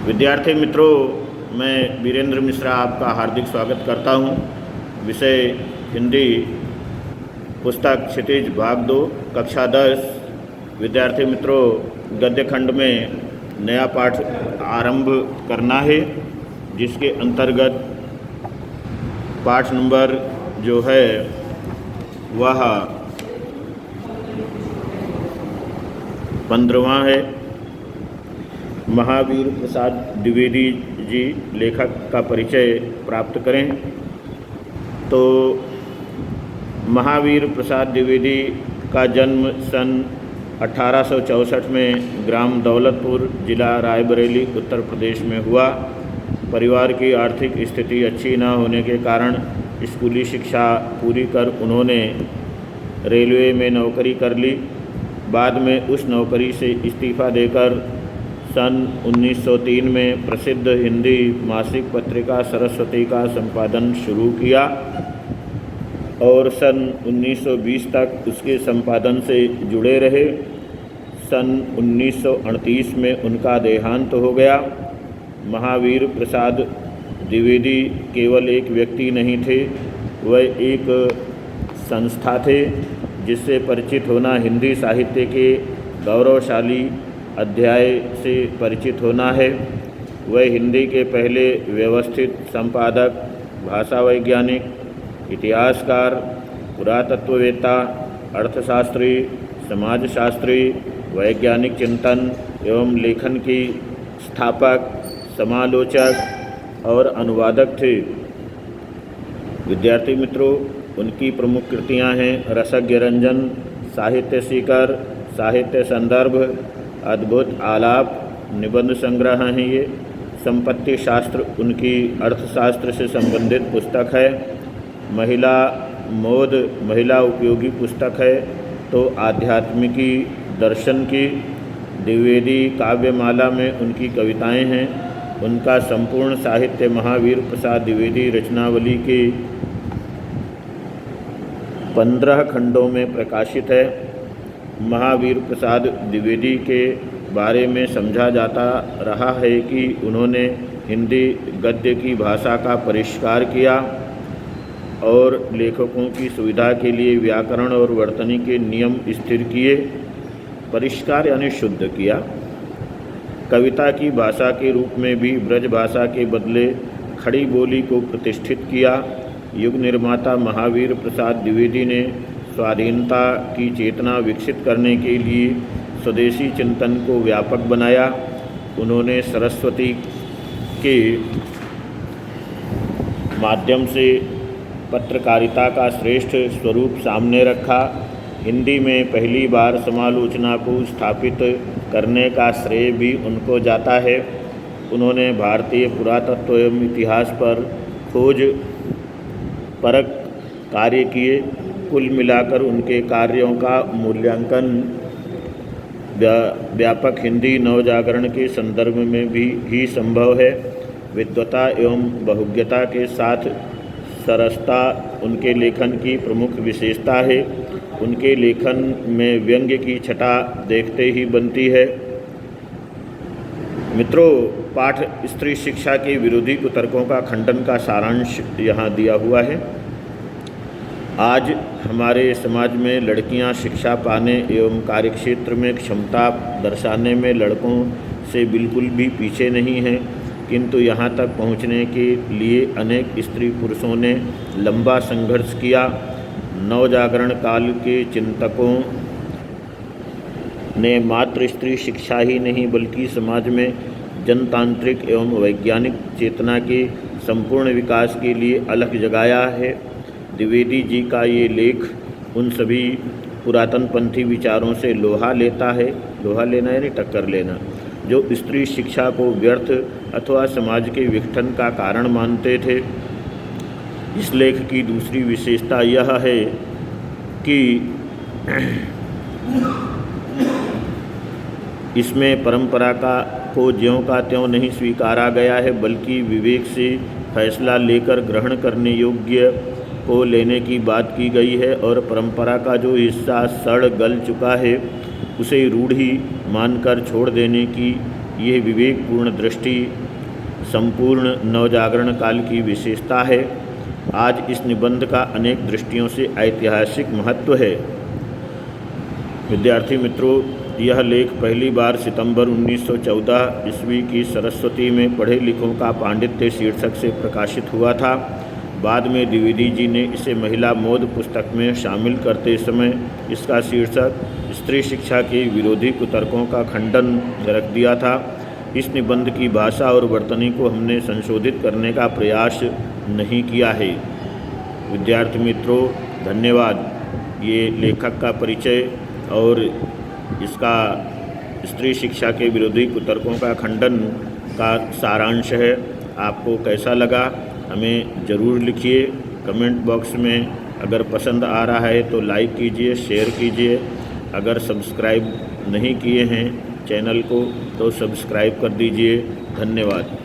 विद्यार्थी मित्रों, मैं वीरेंद्र मिश्रा आपका हार्दिक स्वागत करता हूं। विषय हिंदी, पुस्तक क्षितिज भाग 2, कक्षा 10। विद्यार्थी मित्रों, गद्य खंड में नया पाठ आरंभ करना है, जिसके अंतर्गत पाठ नंबर जो है वह 15वां है। महावीर प्रसाद द्विवेदी जी लेखक का परिचय प्राप्त करें। तो महावीर प्रसाद द्विवेदी का जन्म सन 1864 में ग्राम दौलतपुर, जिला रायबरेली, उत्तर प्रदेश में हुआ। परिवार की आर्थिक स्थिति अच्छी न होने के कारण स्कूली शिक्षा पूरी कर उन्होंने रेलवे में नौकरी कर ली। बाद में उस नौकरी से इस्तीफा देकर सन 1903 में प्रसिद्ध हिंदी मासिक पत्रिका सरस्वती का संपादन शुरू किया और सन 1920 तक उसके संपादन से जुड़े रहे। सन 1938 में उनका देहांत हो गया। महावीर प्रसाद द्विवेदी केवल एक व्यक्ति नहीं थे, वह एक संस्था थे जिससे परिचित होना, हिंदी साहित्य के गौरवशाली अध्याय से परिचित होना है। वह हिंदी के पहले व्यवस्थित संपादक, भाषा वैज्ञानिक, इतिहासकार, पुरातत्ववेत्ता, अर्थशास्त्री, समाजशास्त्री, वैज्ञानिक चिंतन एवं लेखन की स्थापक, समालोचक और अनुवादक थे। विद्यार्थी मित्रों, उनकी प्रमुख कृतियां हैं रसज्ञ रंजन, साहित्य सीकर, साहित्य संदर्भ, अद्भुत आलाप, निबंध संग्रह हैं ये। संपत्ति शास्त्र उनकी अर्थशास्त्र से संबंधित पुस्तक है। महिला मोद महिला उपयोगी पुस्तक है। तो आध्यात्मिकी दर्शन की द्विवेदी काव्यमाला में उनकी कविताएं हैं। उनका संपूर्ण साहित्य महावीर प्रसाद द्विवेदी रचनावली के 15 खंडों में प्रकाशित है। महावीर प्रसाद द्विवेदी के बारे में समझा जाता रहा है कि उन्होंने हिंदी गद्य की भाषा का परिष्कार किया और लेखकों की सुविधा के लिए व्याकरण और वर्तनी के नियम स्थिर किए। परिष्कार यानी शुद्ध किया। कविता की भाषा के रूप में भी ब्रज भाषा के बदले खड़ी बोली को प्रतिष्ठित किया। युग निर्माता महावीर प्रसाद द्विवेदी ने स्वाधीनता की चेतना विकसित करने के लिए स्वदेशी चिंतन को व्यापक बनाया। उन्होंने सरस्वती के माध्यम से पत्रकारिता का श्रेष्ठ स्वरूप सामने रखा। हिंदी में पहली बार समालोचना को स्थापित करने का श्रेय भी उनको जाता है। उन्होंने भारतीय पुरातत्व एवं इतिहास पर खोज परख कार्य किए। कुल मिलाकर उनके कार्यों का मूल्यांकन व्यापक हिंदी नवजागरण के संदर्भ में भी ही संभव है। विद्वता एवं बहुज्ञता के साथ सरसता उनके लेखन की प्रमुख विशेषता है। उनके लेखन में व्यंग्य की छटा देखते ही बनती है। मित्रों, पाठ स्त्री शिक्षा के विरोधी कुतर्कों का खंडन का सारांश यहाँ दिया हुआ है। आज हमारे समाज में लड़कियां शिक्षा पाने एवं कार्यक्षेत्र में क्षमता दर्शाने में लड़कों से बिल्कुल भी पीछे नहीं हैं, किंतु यहाँ तक पहुँचने के लिए अनेक स्त्री पुरुषों ने लंबा संघर्ष किया। नवजागरण काल के चिंतकों ने मात्र स्त्री शिक्षा ही नहीं बल्कि समाज में जनतांत्रिक एवं वैज्ञानिक चेतना के संपूर्ण विकास के लिए अलख जगाया है। द्विवेदी जी का ये लेख उन सभी पुरातनपंथी विचारों से लोहा लेता है। लोहा लेना यानी टक्कर लेना, जो स्त्री शिक्षा को व्यर्थ अथवा समाज के विघटन का कारण मानते थे। इस लेख की दूसरी विशेषता यह है कि इसमें परंपरा को ज्यों का त्यों नहीं स्वीकारा गया है, बल्कि विवेक से फैसला लेकर ग्रहण करने योग्य को लेने की बात की गई है और परंपरा का जो हिस्सा सड़ गल चुका है उसे रूढ़ी मानकर छोड़ देने की ये विवेकपूर्ण दृष्टि संपूर्ण नवजागरण काल की विशेषता है। आज इस निबंध का अनेक दृष्टियों से ऐतिहासिक महत्व है। विद्यार्थी मित्रों, यह लेख पहली बार सितंबर 1914 ईस्वी की सरस्वती में पढ़े लिखों का पांडित्य शीर्षक से प्रकाशित हुआ था। बाद में द्विवेदी जी ने इसे महिला मोद पुस्तक में शामिल करते समय इसका शीर्षक स्त्री शिक्षा के विरोधी कुतर्कों का खंडन रख दिया था। इस निबंध की भाषा और वर्तनी को हमने संशोधित करने का प्रयास नहीं किया है। विद्यार्थी मित्रों, धन्यवाद। ये लेखक का परिचय और इसका स्त्री शिक्षा के विरोधी कुतर्कों का खंडन का सारांश है। आपको कैसा लगा हमें ज़रूर लिखिए कमेंट बॉक्स में। अगर पसंद आ रहा है तो लाइक कीजिए, शेयर कीजिए। अगर सब्सक्राइब नहीं किए हैं चैनल को तो सब्सक्राइब कर दीजिए। धन्यवाद।